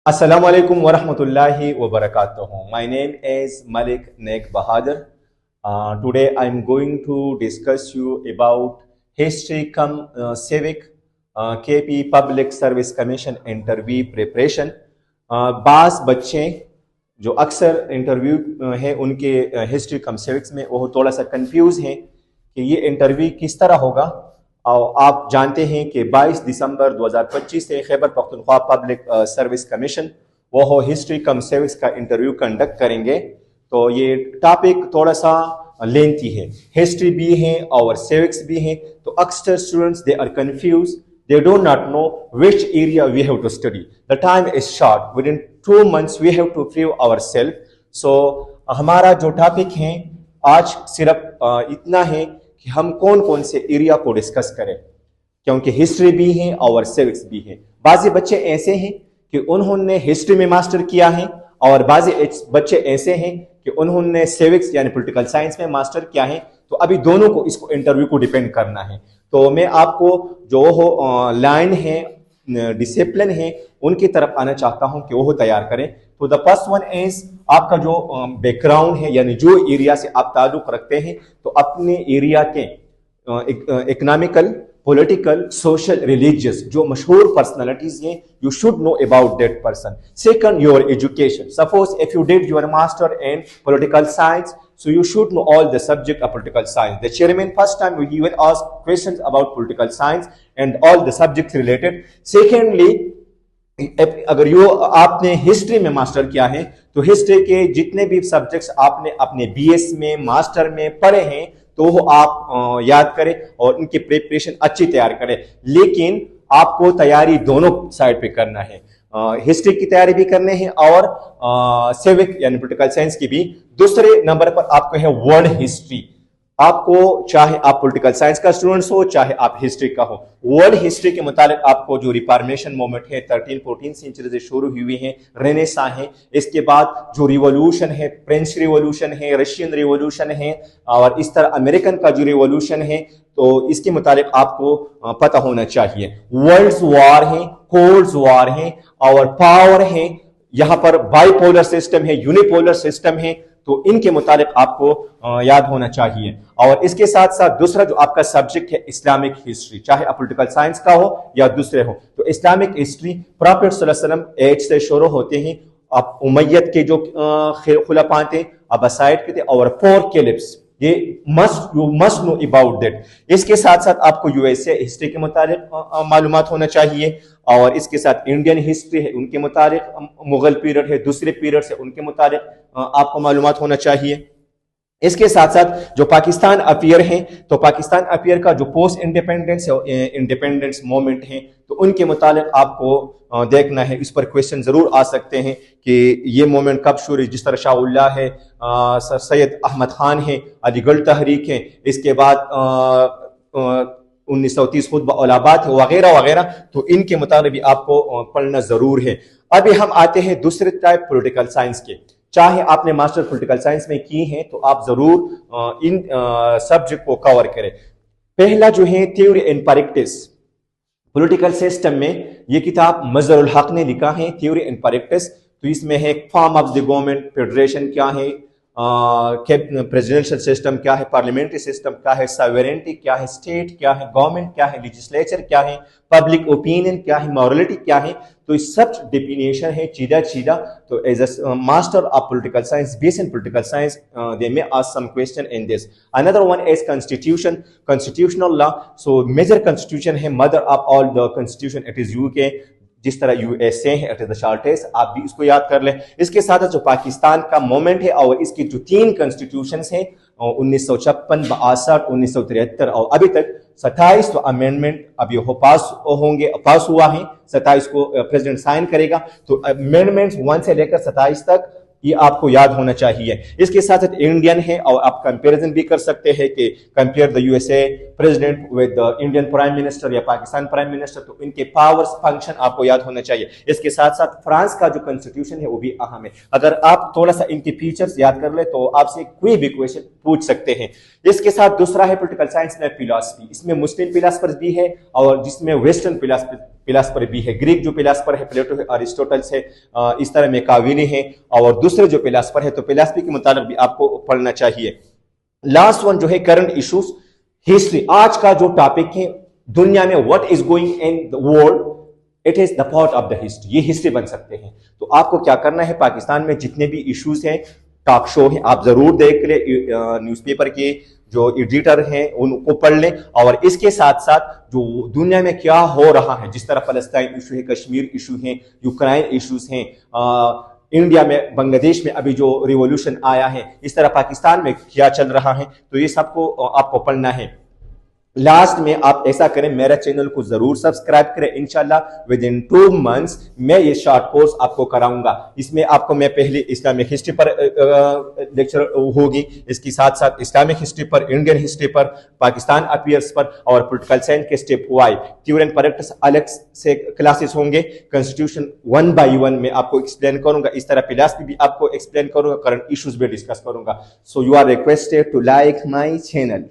Assalamu alaikum wa rahmatullahi wa barakatuh. My name is Malik Naik Bahadur. Today I'm going to discuss you about history cum civic KP Public Service Commission interview preparation. बास बच्चे जो अक्सर interview है उनके history कम civics में वो थोड़ा सा कंफ्यूज हैं कि ये इंटरव्यू किस तरह होगा। और आप जानते हैं कि 22 दिसंबर 2025 से Khyber Pakhtunkhwa public service commission वो हिस्ट्री कम सिविक्स का इंटरव्यू कंडक्ट करेंगे। तो ये टॉपिक थोड़ा सा लेंथी है, हिस्ट्री भी है और सिविक्स भी है। तो अक्सर students they are confuse, they do not know which area we have to study. The time is short. Within 2 months we have to prove ourselves. So हमारा जो टॉपिक है आज सिर्फ इतना है कि हम कौन कौन से एरिया को डिस्कस करें, क्योंकि हिस्ट्री भी है और सिविक्स भी है। बाज़ी बच्चे ऐसे हैं कि उन्होंने हिस्ट्री में मास्टर किया है और बाज़ी बच्चे ऐसे हैं कि उन्होंने सिविक्स यानी पॉलिटिकल साइंस में मास्टर किया है। तो अभी दोनों को इसको इंटरव्यू को डिपेंड करना है। तो मैं आपको जो हो लाइन है, डिसिप्लिन है, उनकी तरफ आना चाहता हूं कि वो तैयार करें। तो द फर्स्ट वन इज आपका जो बैकग्राउंड है, यानी जो एरिया से आप ताल्लुक रखते हैं, तो अपने एरिया के इकोनॉमिकल, पॉलिटिकल, सोशल, रिलीजियस जो मशहूर पर्सनालिटीज हैं, you should know about that person. Second, your education. Suppose if you did your master in political science, so you should know all the subject of political science. The chairman first time he will ask questions about political science and all the subjects related. Secondly, अगर आपने history में master किया है तो history के जितने भी subjects आपने अपने बीएस में, मास्टर में पढ़े हैं, तो वो आप याद करें और उनकी प्रिपरेशन अच्छी तैयार करें। लेकिन आपको तैयारी दोनों साइड पे करना है, हिस्ट्री की तैयारी भी करने हैं और सिविक यानी पॉलिटिकल साइंस की भी। दूसरे नंबर पर आपको है वर्ल्ड हिस्ट्री। आपको चाहे आप पॉलिटिकल साइंस का स्टूडेंट्स हो, चाहे आप हिस्ट्री का हो, वर्ल्ड हिस्ट्री के मुताबिक आपको जो रिफॉर्मेशन मूवमेंट है 13-14 सेंचुरी से शुरू हुई है, रेनेसा है, इसके बाद जो रिवॉल्यूशन है, फ्रेंच रिवॉल्यूशन है, रशियन रिवॉल्यूशन है और इस तरह अमेरिकन का जो रिवॉल्यूशन है, तो इसके मुताबिक आपको पता होना चाहिए। वर्ल्ड वॉर है, कोल्ड वॉर है और पावर है, यहां पर बाइपोलर सिस्टम है, यूनिपोलर सिस्टम है, तो इनके मुताबिक आपको याद होना चाहिए। और इसके साथ साथ दूसरा जो आपका सब्जेक्ट है इस्लामिक हिस्ट्री, चाहे आप पॉलिटिकल साइंस का हो या दूसरे हो, तो इस्लामिक हिस्ट्री प्रॉफेट सल्लल्लाहु अलैहि वसल्लम एज से शुरू होते हैं। अब उमैयद के जो खुलाफा थे, अब्बासाइड के थे और 4 कैलिफ्स, ये you must know about that. इसके साथ साथ आपको यूएसए हिस्ट्री के मुताबिक मालूमात होना चाहिए और इसके साथ इंडियन हिस्ट्री है उनके मुताबिक, मुगल पीरियड है, दूसरे पीरियड से उनके मुताबिक आपको मालूमात होना चाहिए। इसके साथ साथ जो पाकिस्तान अफेयर है, तो पाकिस्तान अफेयर का जो पोस्ट इंडिपेंडेंस है, इंडिपेंडेंस मोमेंट है, तो उनके मुताबिक आपको देखना है। इस पर क्वेश्चन जरूर आ सकते हैं कि ये मोमेंट कब शुरू, जिस तरह शाह है, सर सैयद अहमद खान है, अलीगढ़ तहरीक है, इसके बाद 1930 खुतबा औलाबाद है, वगैरह वगैरह। तो इनके मुताबिक भी आपको पढ़ना जरूर है। अभी हम आते हैं दूसरे टाइप पॉलिटिकल साइंस के। चाहे आपने मास्टर पॉलिटिकल साइंस में की है तो आप जरूर इन सब्जेक्ट को कवर करें। पहला जो है theory and practice political system में, ये किताब मजहरुल हक ने लिखा है, थ्योरी एंड प्रैक्टिस। तो इसमें है form of the government, federation क्या है, प्रेसिडेंशियल सिस्टम क्या है, पार्लियामेंट्री सिस्टम क्या है, सॉवरेनिटी क्या है, स्टेट क्या है, गवर्नमेंट क्या है, लेजिस्लेचर क्या है, पब्लिक ओपिनियन क्या है, मॉरलिटी क्या है। तो इस सब डेफिनेशन है सीधा। तो as a master of political science, based in political science, they may ask some question in this. Another one is constitution, constitutional law. So major constitution है, mother of all the constitution, it is UK. जिस तरह USA है, it is the shortest, आप भी इसको याद कर लें। इसके साथ जो पाकिस्तान का मोमेंट है और इसकी जो 3 कॉन्स्टिट्यूशंस हैं, 1956, 62, 1973 और अभी तक 27 अमेंडमेंट अभी हो पास हुआ है। 27 को प्रेसिडेंट साइन करेगा। तो अमेंडमेंट्स 1 से लेकर 27 तक ये आपको याद होना चाहिए। इसके साथ साथ इंडियन है और आप कंपैरिजन भी कर सकते हैं कि compare the USA president with the Indian prime minister या पाकिस्तान प्राइम मिनिस्टर, तो इनके पावर्स, फंक्शन आपको याद होना चाहिए। इसके साथ साथ फ्रांस का जो कॉन्स्टिट्यूशन है वो भी अहम है। अगर आप थोड़ा सा इनके फीचर्स याद कर ले तो आपसे कोई भी क्वेश्चन पूछ सकते हैं। इसके साथ दूसरा है पॉलिटिकल साइंस में फिलॉसफी। इसमें मुस्लिम फिलॉसफर्स भी है और जिसमें वेस्टर्न पिलास पर भी है। ग्रीक जो पिलास पर है प्लेटो है, अरिस्टोटल्स है, इस तरह मेकाविली है, और दूसरे जो पिलास पर है तो फिलॉसफी के मुताबिक भी आपको पढ़ना चाहिए। लास्ट वन जो है करंट इश्यूज, हिस्ट्री। आज का जो टॉपिक है दुनिया में what is going in the world, it is the part of the history. ये हिस्ट्री बन सकते हैं। तो आपको क्या करना है, पाकिस्तान में जितने भी इश्यूज हैं, टॉक शो है, आप जरूर देख ले, न्यूज़पेपर के जो एडिटर हैं उनको पढ़ लें, और इसके साथ साथ जो दुनिया में क्या हो रहा है, जिस तरह फलस्तीन इशू है, कश्मीर इशू है, यूक्रेन इश्यूज हैं, इंडिया में, बांग्लादेश में अभी जो रिवॉल्यूशन आया है, इस तरह पाकिस्तान में क्या चल रहा है, तो ये सबको आपको पढ़ना है। लास्ट में आप ऐसा करें, मेरा चैनल को जरूर सब्सक्राइब करें। इंशाल्लाह विद इन 2 मंथ्स मैं ये शॉर्ट कोर्स आपको कराऊंगा। इसमें आपको मैं पहले इस्लामिक हिस्ट्री पर लेक्चर होगी, इसके साथ साथ इस्लामिक हिस्ट्री पर, इंडियन हिस्ट्री पर, पाकिस्तान अफेयर्स पर, और पॉलिटिकल साइंस के stepwise theory and practice अलग से क्लासेस होंगे। कॉन्स्टिट्यूशन 1 by 1 में आपको एक्सप्लेन करूंगा, इस तरह फिलॉसफी भी आपको एक्सप्लेन करूंगा, करंट इश्यूज भी डिस्कस करूंगा। So you are requested to like my channel.